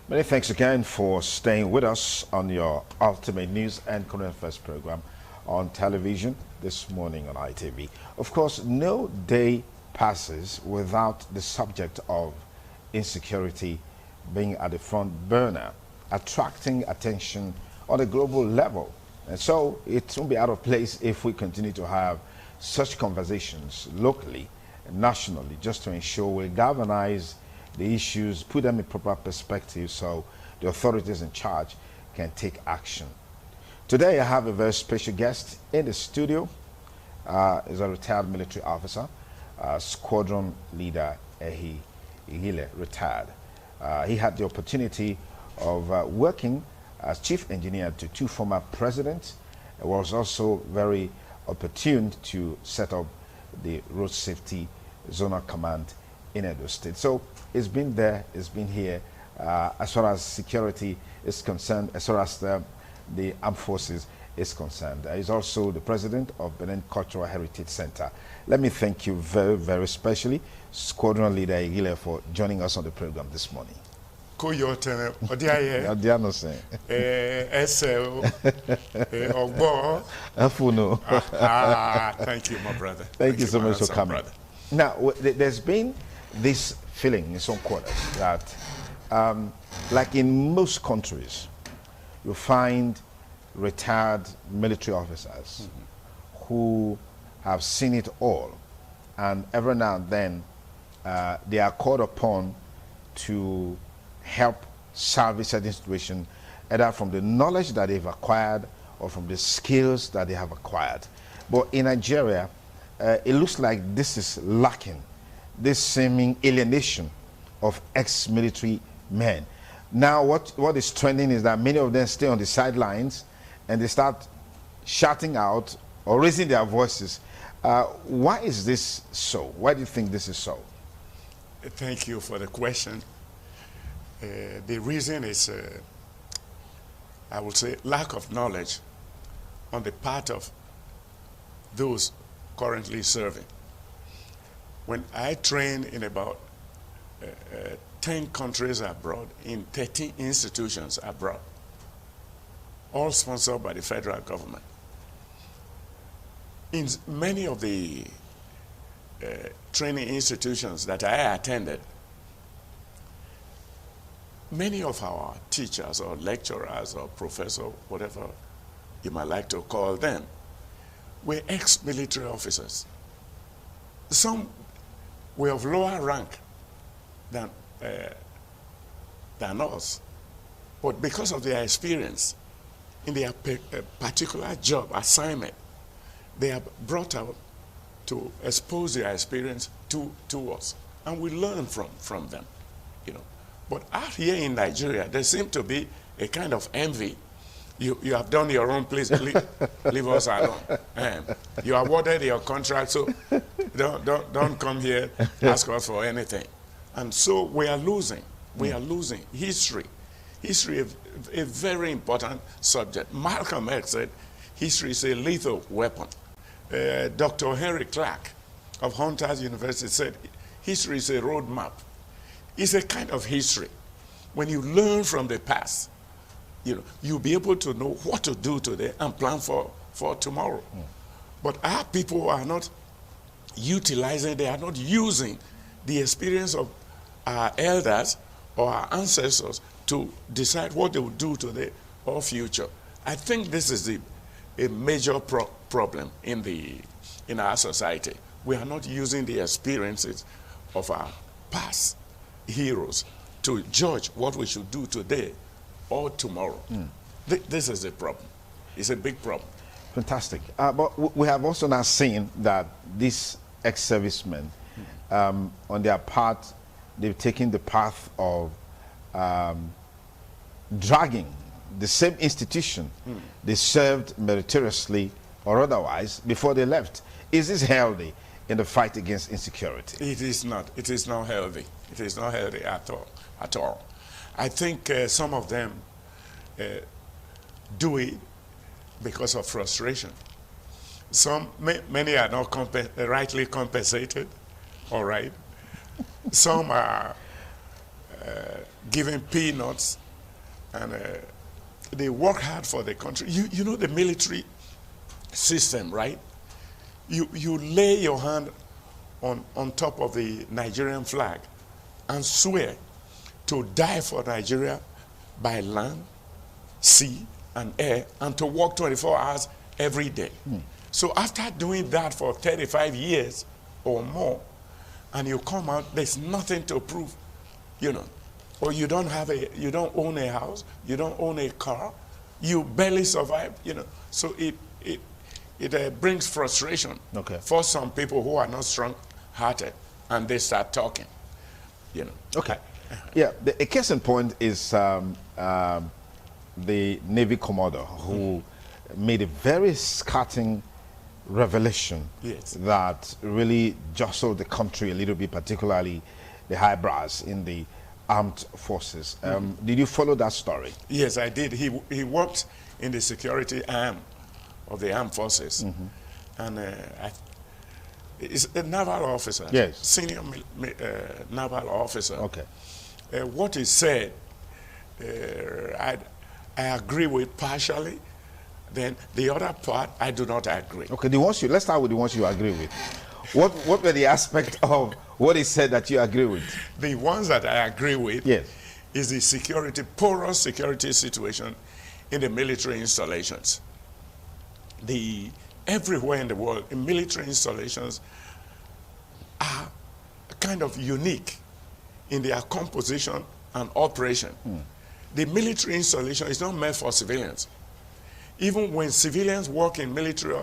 Many thanks again for staying with us on your Ultimate News and Current Affairs program on television this morning on ITV. Of course, no day passes without the subject of insecurity being at the front burner, attracting attention on a global level. And so it won't be out of place if we continue to have such conversations locally and nationally, just to ensure we galvanize the issues, put them in proper perspective so the authorities in charge can take action. Today I have a very special guest in the studio. Is a retired military officer, squadron leader Ehi Ihile, retired. He had the opportunity of working as chief engineer to two former presidents. He was also very opportune to set up the Road Safety Zonal Command in Edo State. So it's been there, it's been here, as far as security is concerned, as far as the armed forces is concerned. He's also the president of Benin Cultural Heritage Center. Let me thank you very, very specially, Squadron Leader Ihile, for joining us on the program this morning. Thank you, my brother. Thank you so much for coming. Brother. Now, there's been this feeling in some quarters that, like in most countries, you find retired military officers who have seen it all, and every now and then they are called upon to help salvage certain situation, either from the knowledge that they've acquired or from the skills that they have acquired. But in Nigeria, it looks like this is lacking, this seeming alienation of ex-military men. Now what is trending is that many of them stay on the sidelines and they start shouting out or raising their voices. Why is this so? Why do you think this is so? Thank you for the question. The reason is, I would say, lack of knowledge on the part of those currently serving. When I trained in about 10 countries abroad, in 13 institutions abroad, all sponsored by the federal government. In many of the training institutions that I attended, many of our teachers or lecturers or professors, whatever you might like to call them, were ex-military officers. Some were of lower rank than us, but because of their experience in their particular job assignment, they are brought out to expose their experience to us, and we learn from them, you know. But out here in Nigeria, there seems to be a kind of envy. You have done your own, please leave us alone. You awarded your contract, so don't come here, ask us for anything. And so we are losing. We are losing history. History is a very important subject. Malcolm X said history is a lethal weapon. Dr. Henry Clark of Hunters University said history is a roadmap. It's a kind of history. When you learn from the past, you know, you'll be able to know what to do today and plan for tomorrow. But our people are not utilizing, they are not using the experience of our elders or our ancestors to decide what they will do today or future. I think this is a major problem in our society. We are not using the experiences of our past heroes to judge what we should do today or tomorrow. This is a problem. It's a big problem. Fantastic. But we have also now seen that these ex-servicemen, on their part, they've taken the path of dragging the same institution they served meritoriously or otherwise before they left. Is this healthy in the fight against insecurity? It is not. It is not healthy. It is not healthy at all. I think some of them do it because of frustration. Many are not rightly compensated, all right. Some are given peanuts, and they work hard for the country. You know the military system, right? You lay your hand on top of the Nigerian flag and swear to die for Nigeria by land, sea, and air, and to work 24 hours every day. So after doing that for 35 years or more, and you come out, there's nothing to prove, you know, or you don't own a house, you don't own a car, you barely survive, you know. So it brings frustration for some people who are not strong-hearted, and they start talking, you know. Okay. Yeah, a case in point is the Navy Commodore who made a very scathing revelation that really jostled the country a little bit, particularly the high brass in the armed forces. Did you follow that story? Yes, I did. He worked in the security arm of the armed forces, and he's a naval officer. Yes, senior naval officer. Okay. What he said, I agree with partially. Then the other part, I do not agree. Okay, let's start with the ones you agree with. What were the aspects of what he said that you agree with? The ones that I agree with is the porous security situation in the military installations. Everywhere in the world, military installations are kind of unique in their composition and operation. The military installation is not meant for civilians. Even when civilians work in military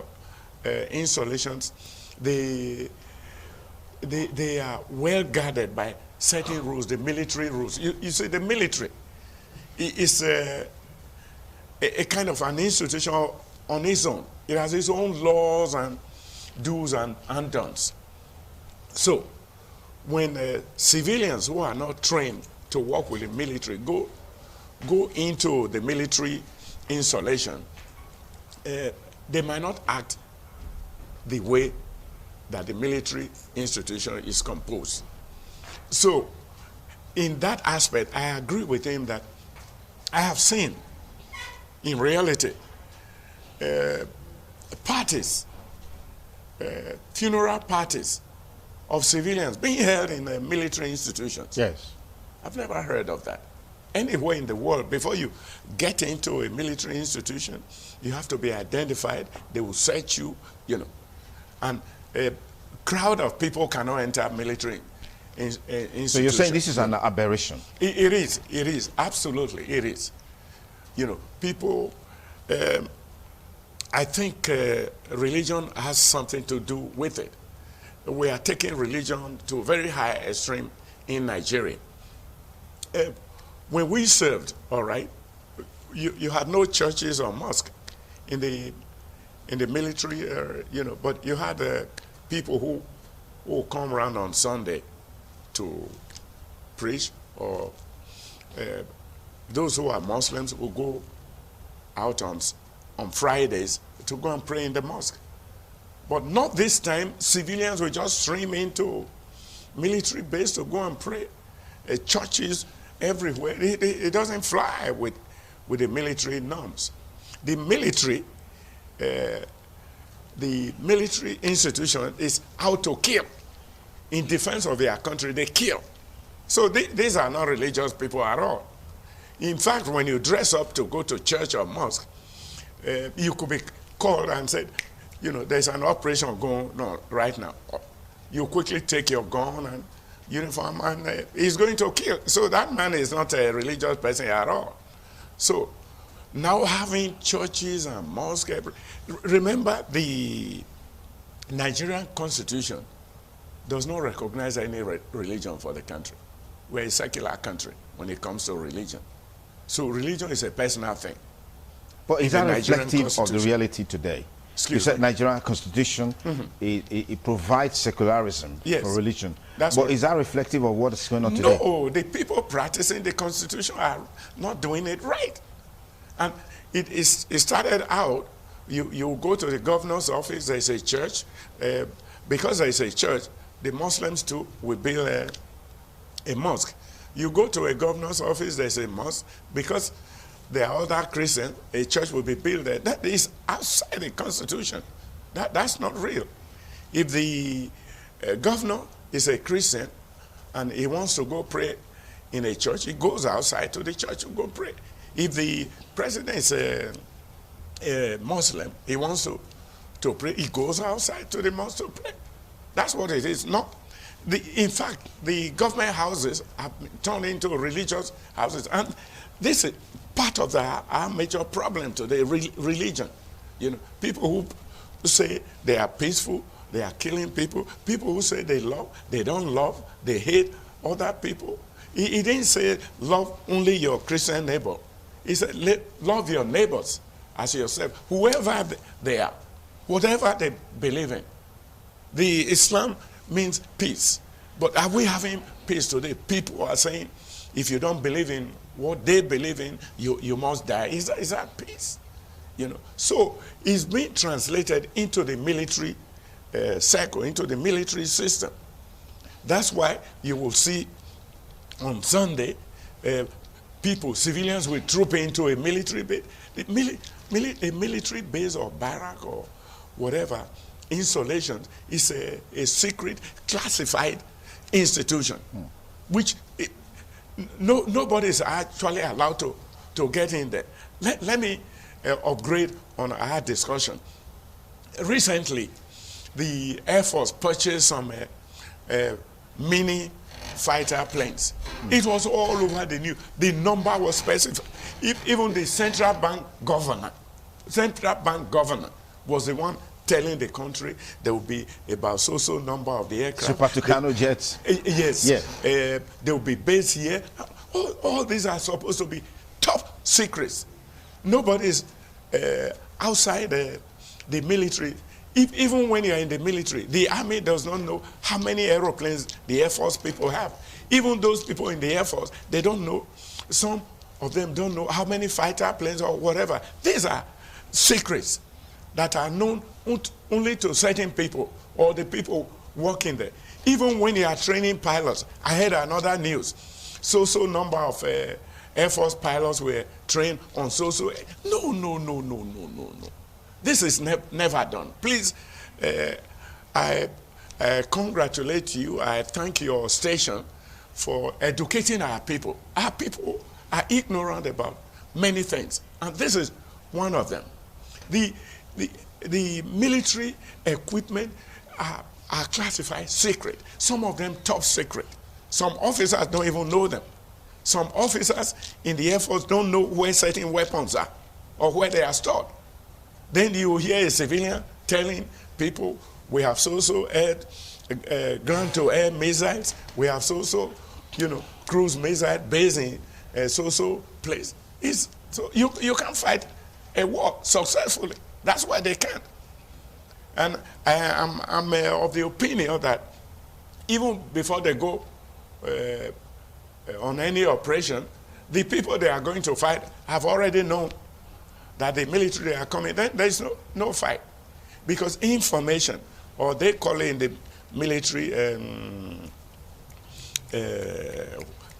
installations, they are well guarded by certain rules, the military rules. You see, the military is a kind of an institution on its own. It has its own laws and do's and don'ts. So when civilians who are not trained to work with the military go into the military installation, they might not act the way that the military institution is composed. So in that aspect, I agree with him that I have seen, in reality, parties, funeral parties of civilians being held in military institutions. Yes. I've never heard of that. Anywhere in the world, before you get into a military institution, you have to be identified. They will search you, you know. And a crowd of people cannot enter military institutions. So you're saying this is an aberration? It is, absolutely, it is. You know, people, I think religion has something to do with it. We are taking religion to a very high extreme in Nigeria. When we served, all right, you had no churches or mosque in the military, you know, but you had people who come around on Sunday to preach, or those who are Muslims will go out on Fridays to go and pray in the mosque. But not this time. Civilians will just stream into military base to go and pray. Churches everywhere. It doesn't fly with the military norms. The military institution is out to kill. In defense of their country, they kill. So these are not religious people at all. In fact, when you dress up to go to church or mosque, you could be called and said, you know, there's an operation going on right now. You quickly take your gun and uniform, and he's going to kill. So that man is not a religious person at all. So now having churches and mosques, remember the Nigerian Constitution does not recognize any religion for the country. We're a secular country when it comes to religion. So religion is a personal thing. But is that reflective of the reality today? You said Nigerian Constitution, it provides secularism for religion. But is that reflective of what is going on today? No, the people practicing the Constitution are not doing it right. And it started out, you go to the governor's office, there's a church. Because there's a church, the Muslims too will build a mosque. You go to a governor's office, there's a mosque, because there are other Christians, a church will be built there. That is outside the Constitution. That's not real. If the governor is a Christian and he wants to go pray in a church, he goes outside to the church to go pray. If the president is a Muslim, he wants to pray, he goes outside to the mosque to pray. That's what it is. In fact, the government houses have been turned into religious houses, and this is part of our major problem today, religion. You know, people who say they are peaceful, they are killing people. People who say they love, they don't love, they hate other people. He didn't say love only your Christian neighbor. He said love your neighbors as yourself, whoever they are, whatever they believe in. The Islam means peace. But are we having peace today? People are saying, if you don't believe in what they believe in, you must die. Is that peace? You know. So it's being translated into the military circle, into the military system. That's why you will see on Sunday civilians will troop into a military base. A military base or barrack or whatever installation is a secret, classified institution, which nobody is actually allowed to get in there. Let me upgrade on our discussion. Recently, the Air Force purchased some mini fighter planes. It was all over the news. The number was specific. Even the central bank governor was the one telling the country there will be about so number of the aircraft. Super Tucano jets. Yes. Yeah. They will be based here. All these are supposed to be top secrets. Nobody's outside the military. Even when you're in the military, the army does not know how many aeroplanes the Air Force people have. Even those people in the Air Force, they don't know. Some of them don't know how many fighter planes or whatever. These are secrets that are known only to certain people or the people working there. Even when you are training pilots, I heard another news. So number of Air Force pilots were trained on so. No. This is never done. Please, I congratulate you. I thank your station for educating our people. Our people are ignorant about many things, and this is one of them. The military equipment are classified secret. Some of them top secret. Some officers don't even know them. Some officers in the Air Force don't know where certain weapons are or where they are stored. Then you hear a civilian telling people, we have ground-to-air missiles, we have cruise missile based in so place. So you can't fight a war successfully. That's why they can't. And I'm of the opinion that even before they go on any operation, the people they are going to fight have already known that the military are coming. Then there's no fight. Because information, or they call it in the military,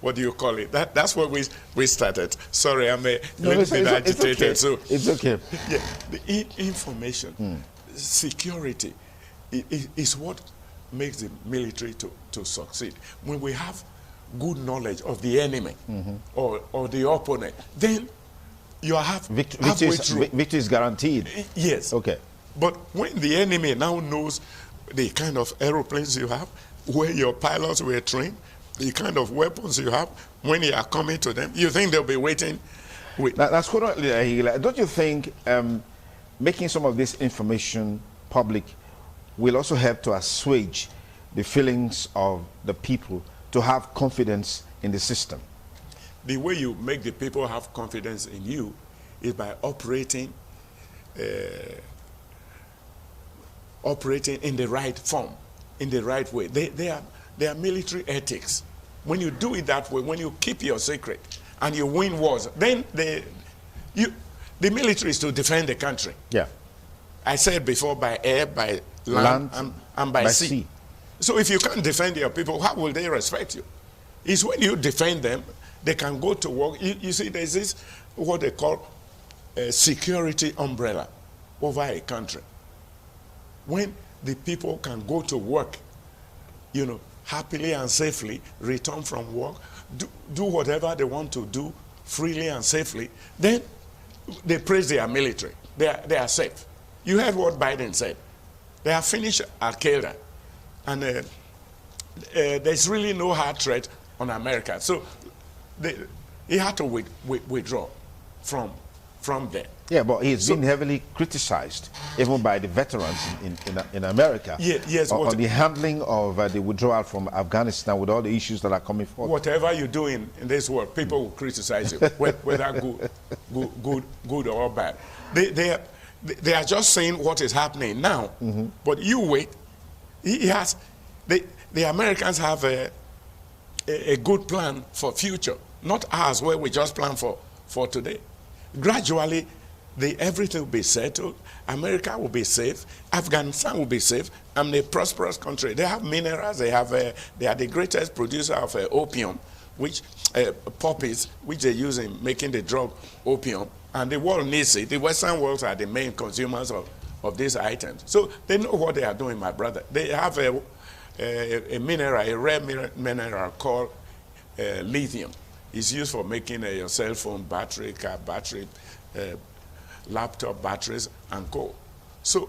what do you call it? That's where we started. Sorry, I'm a little bit agitated. Okay. So it's okay. Yeah, the information, security is what makes the military to succeed. When we have good knowledge of the enemy or the opponent, then you have victory is guaranteed. Yes. Okay. But when the enemy now knows the kind of aeroplanes you have, where your pilots were trained, the kind of weapons you have, when you are coming to them, you think they'll be waiting. That's correct. Don't you think making some of this information public will also help to assuage the feelings of the people to have confidence in the system? The way you make the people have confidence in you is by operating in the right form, in the right way. They are military ethics. When you do it that way, when you keep your secret and you win wars, then the military is to defend the country. Yeah. I said before, by air, by land and by sea. So if you can't defend your people, how will they respect you? It's when you defend them, they can go to work. You see, there's this, what they call a security umbrella over a country. When the people can go to work, happily and safely, return from work, do whatever they want to do freely and safely, then they praise their military. They are safe. You heard what Biden said. They have finished Al-Qaeda, and there's really no hard threat on America. So he had to withdraw from there. Yeah, but he's been heavily criticized, even by the veterans in America, yes, on the handling of the withdrawal from Afghanistan with all the issues that are coming forward. Whatever you do in this world, people will criticize you, whether good or bad. They are just saying what is happening now, but you wait. The Americans have a good plan for future, not ours where we just plan for today. Gradually, everything will be settled. America will be safe. Afghanistan will be safe. And a prosperous country. They have minerals. They are the greatest producer of opium, which poppies, which they use in making the drug opium. And the world needs it. The Western world are the main consumers of these items. So they know what they are doing, my brother. They have a mineral, a rare mineral called lithium. It's used for making your cell phone battery, car battery, laptop batteries, and co. So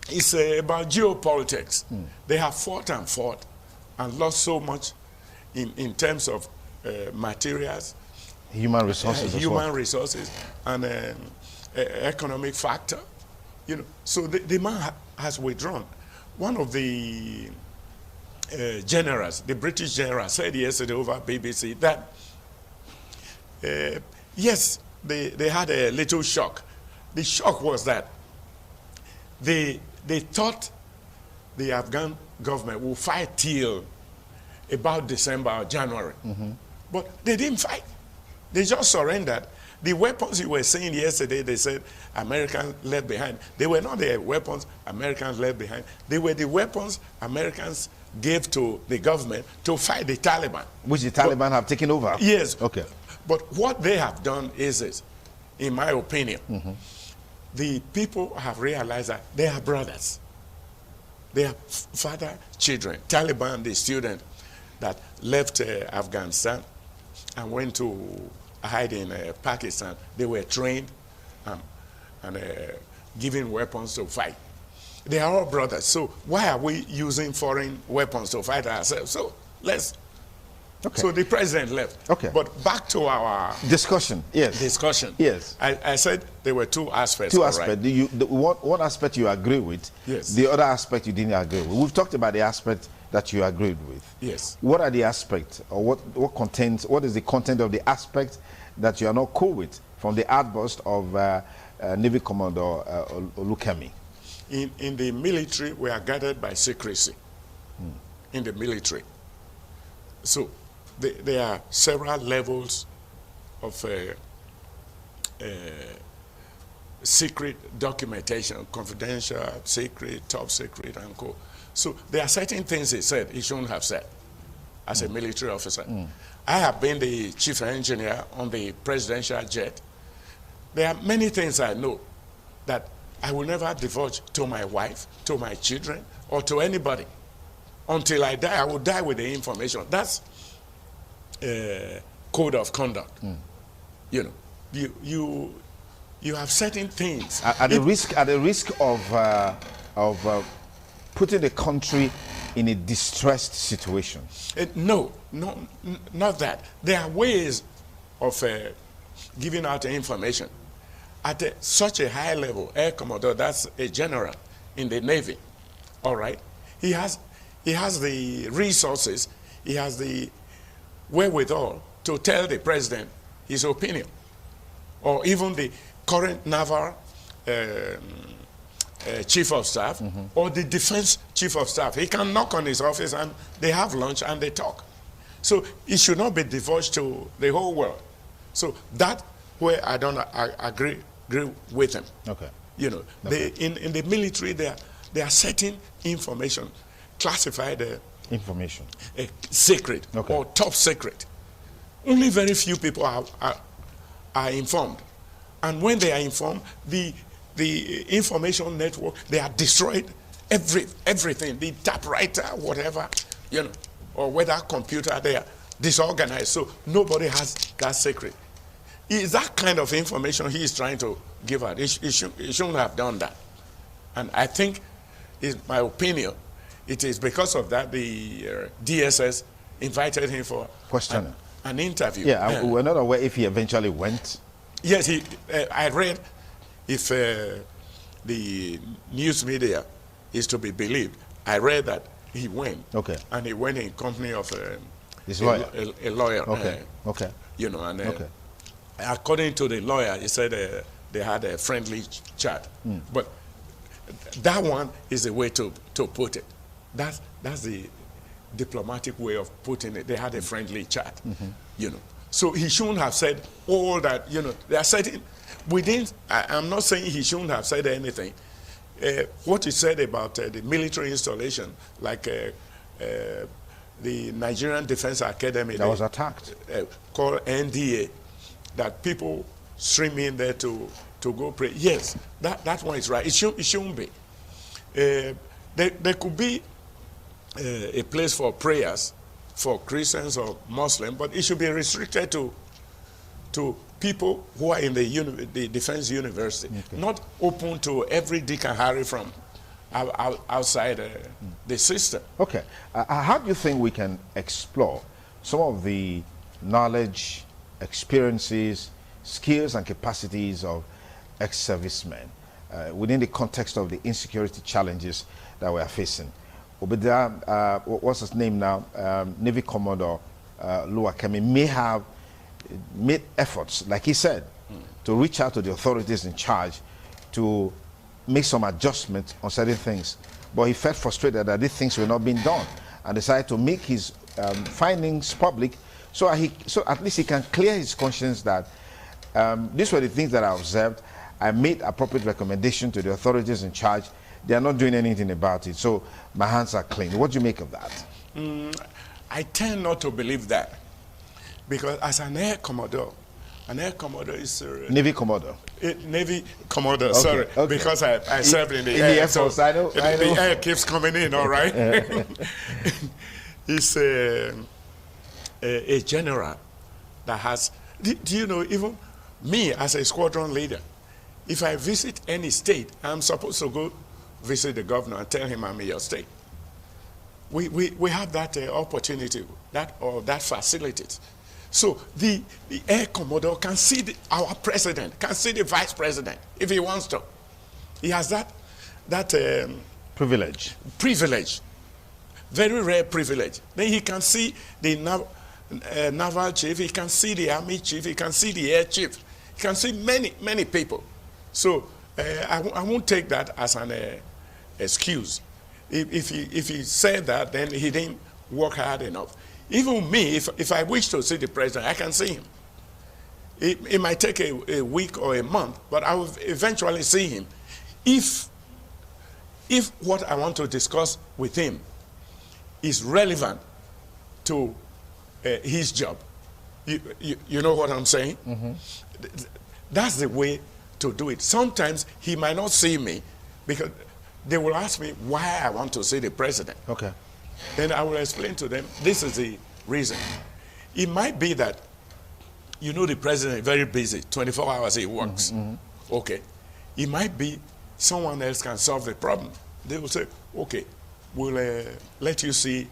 it's about geopolitics. They have fought and lost so much in terms of materials, human resources, resources, and economic factor. So the man has withdrawn. One of the generals, the British general, said yesterday over BBC that yes, they had a little shock. The shock was that they thought the Afghan government would fight till about December or January. But they didn't fight. They just surrendered. The weapons you were saying yesterday, they said Americans left behind. They were not the weapons Americans left behind. They were the weapons Americans gave to the government to fight the Taliban. Which the Taliban have taken over? Yes. Okay. But what they have done is this, in my opinion, the people have realized that they are brothers. They are father, children. Taliban, the student that left Afghanistan and went to hide in Pakistan, they were trained and given weapons to fight. They are all brothers. So why are we using foreign weapons to fight ourselves? So let's. Okay. So the president left. Okay. But back to our discussion. Yes. Discussion. Yes. I said there were two aspects. Two aspects. Right. One aspect you agree with. Yes. The other aspect you didn't agree with. We've talked about the aspect that you agreed with. Yes. What are the aspects, or what is the content of the aspect that you are not cool with from the outburst of Navy Commodore Olukemi? In the military, we are guided by secrecy. In the military. So there are several levels of secret documentation, confidential, secret, top secret, and co. So there are certain things he said he shouldn't have said as a military officer. I have been the chief engineer on the presidential jet. There are many things I know that I will never divulge to my wife, to my children, or to anybody. Until I die, I will die with the information. That's code of conduct. You know, you have certain things. At the risk of putting the country in a distressed situation. No, not that. There are ways of giving out information at such a high level. Air Commodore, that's a general in the Navy. All right, he has the resources. He has the wherewithal to tell the president his opinion, or even the current naval chief of staff, or the defense chief of staff. He can knock on his office and they have lunch and they talk. So it should not be divulged to the whole world. So that where I don't agree with him. Okay. You know, okay. In the military there are certain information, classified information? Secret, Okay. or top secret. Only very few people are informed. And when they are informed, the information network, they are destroyed, everything, the typewriter, whatever, you know, or whether computer, they are disorganized. So nobody has that secret. Is that kind of information he is trying to give out? He shouldn't have done that. And I think, in my opinion, it is because of that the DSS invited him for an interview. Yeah, we're not aware if he eventually went. Yes, I read, if the news media is to be believed, I read that he went. Okay. And he went in company of His lawyer. A lawyer. Okay. Okay. You know, and Okay. according to the lawyer, he said they had a friendly chat. But that one is the way to put it. That's the diplomatic way of putting it. They had a friendly chat, you know. So he shouldn't have said all that, you know. They are saying within, I'm not saying he shouldn't have said anything. What he said about the military installation, like the Nigerian Defense Academy. That was attacked. Called NDA, that people stream in there to go pray. Yes, that one is right. It shouldn't be. There could be a place for prayers for Christians or Muslims, but it should be restricted to people who are in the defense university, not open to every Dick and Harry from outside the system. Okay. How do you think we can explore some of the knowledge, experiences, skills, and capacities of ex-servicemen within the context of the insecurity challenges that we are facing? Obadiah, what's his name now? Navy Commodore Luakemi may have made efforts, like he said, to reach out to the authorities in charge to make some adjustments on certain things. But he felt frustrated that these things were not being done and decided to make his findings public so at least he can clear his conscience that these were the things that I observed. I made appropriate recommendation to the authorities in charge. They are not doing anything about it, so my hands are clean. What do you make of that? I tend not to believe that, because as an Air Commodore is Navy Commodore. Navy Commodore, Okay, sorry, okay. because I served in the in air. the Air Force, I know. The air keeps coming in, all right? He's a general that has, do you know, even me as a squadron leader, if I visit any state, I'm supposed to go visit the governor and tell him I'm in your state. We have that opportunity, that facilities. So the Air Commodore can see our president, can see the vice president if he wants to. He has that Privilege. Very rare privilege. Then he can see the naval chief, he can see the army chief, he can see the air chief, he can see many people. So I won't take that as an excuse. If he said that, then he didn't work hard enough. Even me, if I wish to see the president, I can see him. It might take a week or a month, but I will eventually see him. If what I want to discuss with him is relevant to his job, you know what I'm saying? That's the way to do it. Sometimes he might not see me because they will ask me why I want to see the president. Okay. Then I will explain to them, this is the reason. It might be that, you know, the president is very busy, 24 hours he works. Okay. It might be someone else can solve the problem. They will say, okay, we'll let you see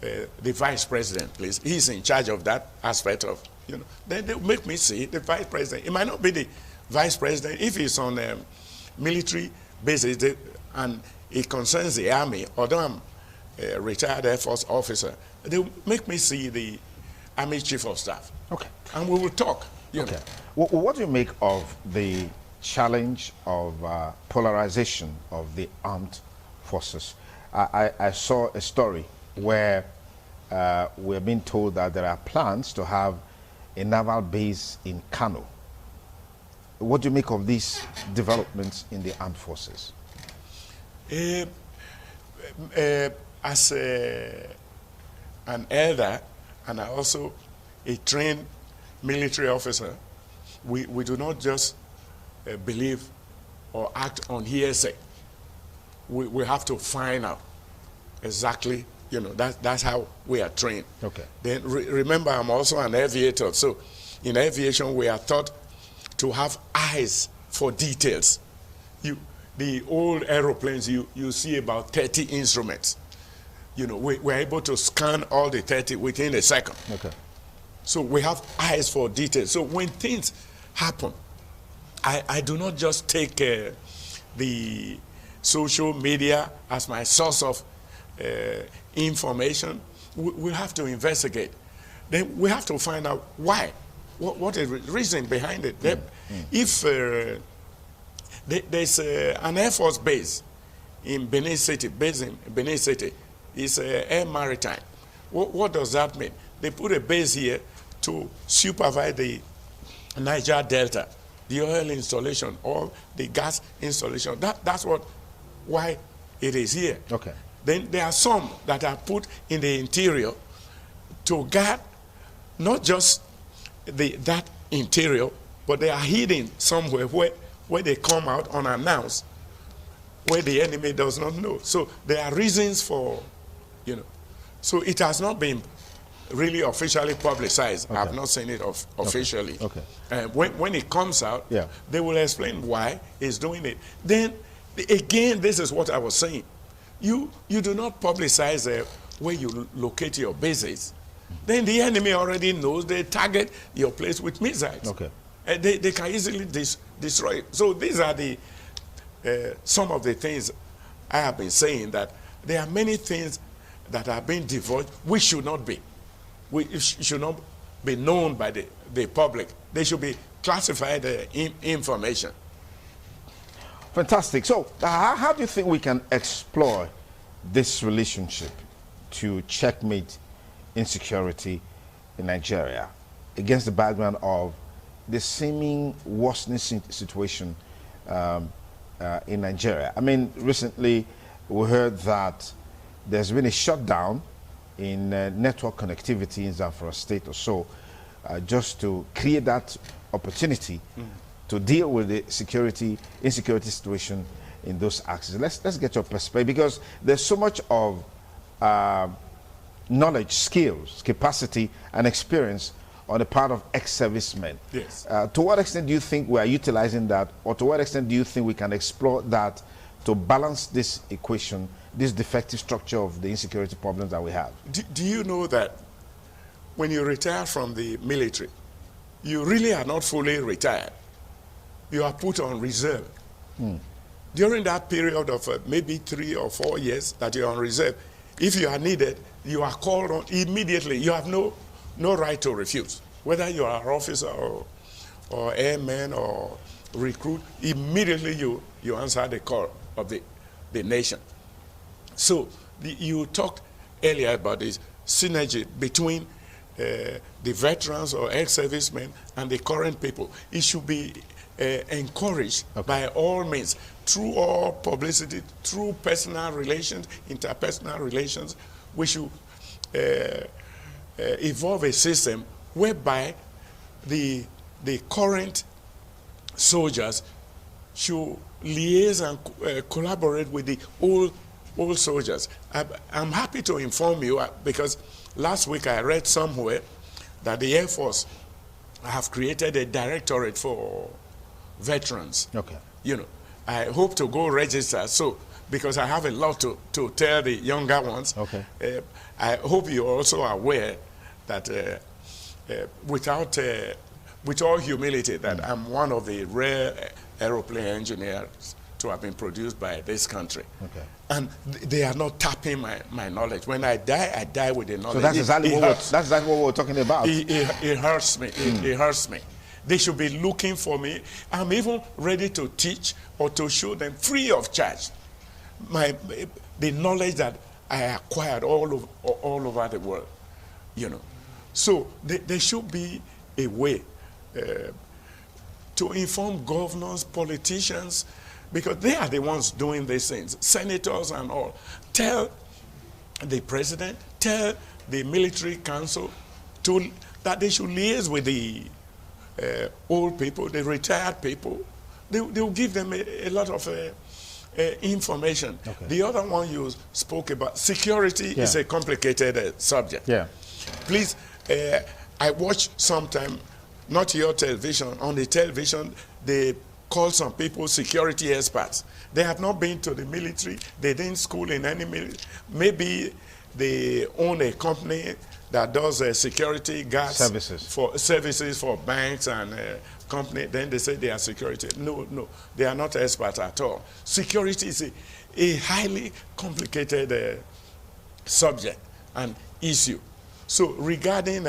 the vice president, please. He's in charge of that aspect of, you know. Then they'll make me see the vice president. It might not be the vice president. If he's on military basis and it concerns the army, although I'm a retired Air Force officer, they'll make me see the Army Chief of Staff. Okay. And we will talk. You know. What do you make of the challenge of polarization of the armed forces? I saw a story where we're being told that there are plans to have a naval base in Kano. What do you make of these developments in the armed forces? as an elder and also a trained military officer, we do not just believe or act on hearsay. We have to find out exactly, that's how we are trained. Okay. Then remember, I'm also an aviator. So in aviation, we are taught to have eyes for details. The old aeroplanes, you see about 30 instruments. We're able to scan all the 30 within a second. Okay. So we have eyes for details. So when things happen, I do not just take the social media as my source of information. We have to investigate. Then we have to find out why. What is the reason behind it? If there's an Air Force base in Benin City, it's Air Maritime. What does that mean? They put a base here to supervise the Niger Delta, the oil installation, or the gas installation. That's why it is here. Okay. Then there are some that are put in the interior to guard not just that interior, but they are hidden somewhere where they come out unannounced, where the enemy does not know. So there are reasons for, So it has not been really officially publicized. Okay. I've not seen it officially. Okay. When it comes out, yeah, they will explain why it's doing it. Then, again, this is what I was saying. You do not publicize where you locate your bases. Then the enemy already knows they target your place with missiles. Okay. They can easily destroy it. So these are some of the things I have been saying, that there are many things that are being divulged which should not be. It should not be known by the public. They should be classified information. Fantastic. So how do you think we can explore this relationship to checkmate insecurity in Nigeria against the background of the seeming worsening situation in Nigeria? I mean, recently we heard that there's been a shutdown in network connectivity in Zamfara State or so, just to create that opportunity to deal with the insecurity situation in those axes. Let's get your perspective, because there's so much of knowledge, skills, capacity, and experience on the part of ex-servicemen. Yes. To what extent do you think we are utilizing that, or to what extent do you think we can explore that to balance this equation, this defective structure of the insecurity problems that we have? Do you know that when you retire from the military, you really are not fully retired? You are put on reserve. During that period of maybe 3 or 4 years that you're on reserve, if you are needed, you are called on immediately. You have no right to refuse. Whether you are an officer or airman or recruit, immediately you answer the call of the nation. So you talked earlier about this synergy between the veterans or ex-servicemen and the current people. It should be encouraged by all means, through all publicity, through personal relations, interpersonal relations. We should evolve a system whereby the current soldiers should liaise and collaborate with the old soldiers. I'm happy to inform you, because last week I read somewhere that the Air Force have created a directorate for veterans. Okay. I hope to go register, because I have a lot to tell the younger ones. Okay. I hope you're also aware that with all humility, that I'm one of the rare aeroplane engineers to have been produced by this country. Okay. And they are not tapping my knowledge. When I die with the knowledge. So that's exactly what we're talking about. It hurts me. It hurts me. They should be looking for me. I'm even ready to teach or to show them free of charge the knowledge that I acquired all over the world. So there should be a way to inform governors, politicians, because they are the ones doing these things, senators and all. Tell the president, tell the military council that they should liaise with the old people, the retired people. They will give them a lot of information. Okay. The other one you spoke about, security, is a complicated subject. Yeah. Please, I watch sometime, not your television, on the television, they call some people security experts. They have not been to the military. They didn't school in any military. Maybe they own a company that does security guards services for banks and company. Then they say they are security. No, they are not experts at all. Security is a highly complicated subject and issue. So regarding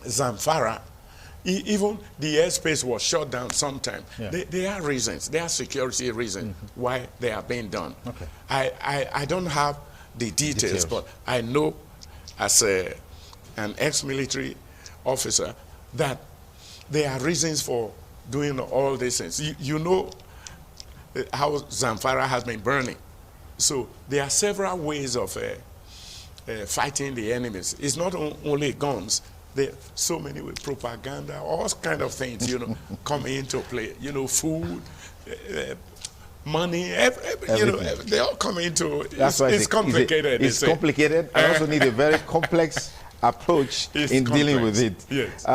Zamfara, even the airspace was shut down sometime. Yeah. There are reasons. There are security reasons why they are being done. Okay. I don't have the details, but I know as an ex-military officer that there are reasons for doing all these things. You know how Zamfara has been burning. So there are several ways of fighting the enemies. It's not only guns. There are so many with propaganda, all kind of things, come into play. Food, money, they all come into. It's complicated. It's complicated. I also need a very complex approach in dealing with it. Yes.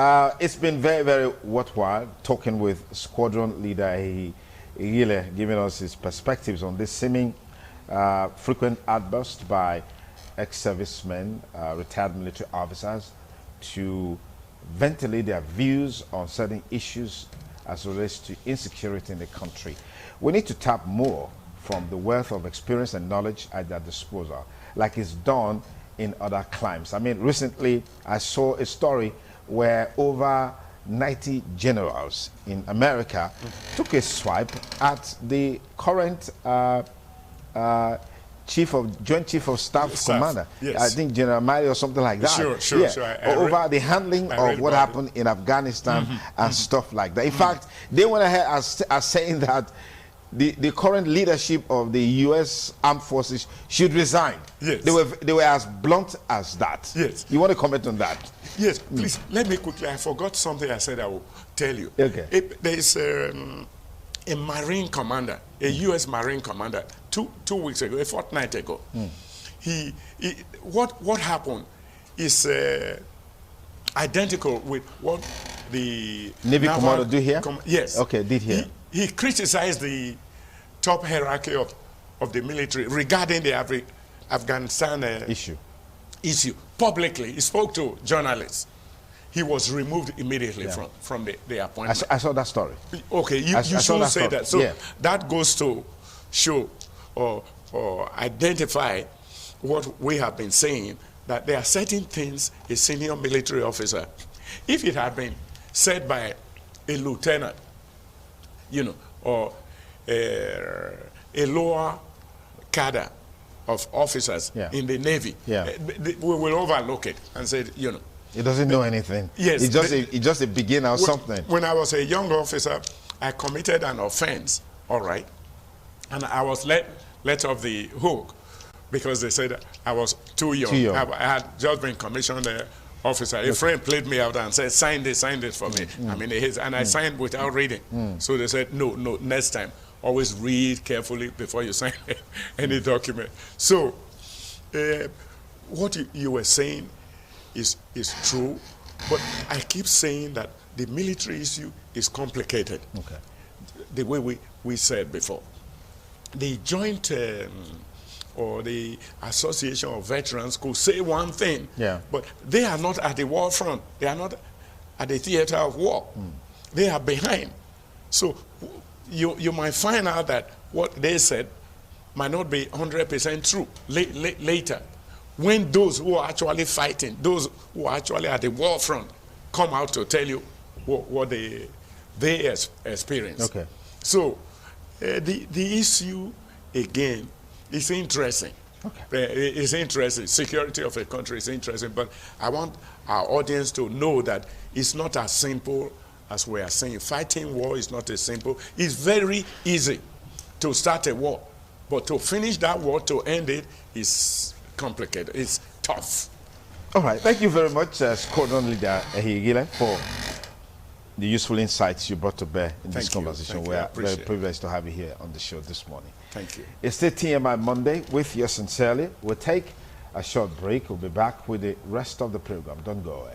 It's been very, very worthwhile talking with Squadron Leader Igile, giving us his perspectives on this seeming frequent outburst by ex-servicemen, retired military officers, to ventilate their views on certain issues as relates to insecurity in the country. We need to tap more from the wealth of experience and knowledge at their disposal, like it's done in other climes. I mean, recently I saw a story where over 90 generals in America took a swipe at the current Joint Chief of Staff Commander. Yes. I think General Mali or something like that. Sure. Yeah. Over the handling of what happened in Afghanistan and stuff like that. In fact, they went ahead as saying that the current leadership of the U.S. Armed Forces should resign. Yes. They were as blunt as that. Yes. You want to comment on that? Yes, please. Let me quickly. I forgot something I said I will tell you. Okay. There is a Marine commander, a U.S. Marine commander, two weeks ago, a fortnight ago. What happened is identical with what the Navy commander do here? Yes. Okay, did here. He criticized the top hierarchy of the military regarding the Afghanistan issue publicly. He spoke to journalists. He was removed immediately from the appointment. I saw that story. Okay, you should say that. So that goes to show or identify what we have been saying, that there are certain things a senior military officer, if it had been said by a lieutenant, or a lower cadre of officers in the Navy, we will overlook it and say, He doesn't know anything. Yes. He's just a beginner or something. When I was a young officer, I committed an offense, all right, and I was let off the hook because they said I was too young. I had just been commissioned officer. A friend played me out and said, sign this for me. I signed without reading. So they said, no, next time, always read carefully before you sign any document. So what you were saying is true, but I keep saying that the military issue is complicated. Okay. The way we said before. The joint or the Association of Veterans could say one thing, but they are not at the war front. They are not at the theater of war. They are behind. So you might find out that what they said might not be 100% true later. When those who are actually fighting, those who are actually at the war front, come out to tell you what they experience. Okay. So the issue again is interesting. Okay. It's interesting. Security of a country is interesting, but I want our audience to know that it's not as simple as we are saying. Fighting war is not as simple. It's very easy to start a war, but to finish that war, to end it, is complicated. It's tough. All right. Thank you very much, Squadron Leader Ehigile, for the useful insights you brought to bear in this conversation. We are very privileged to have you here on the show this morning. Thank you. It's the TMI Monday with yours sincerely. We'll take a short break. We'll be back with the rest of the program. Don't go away.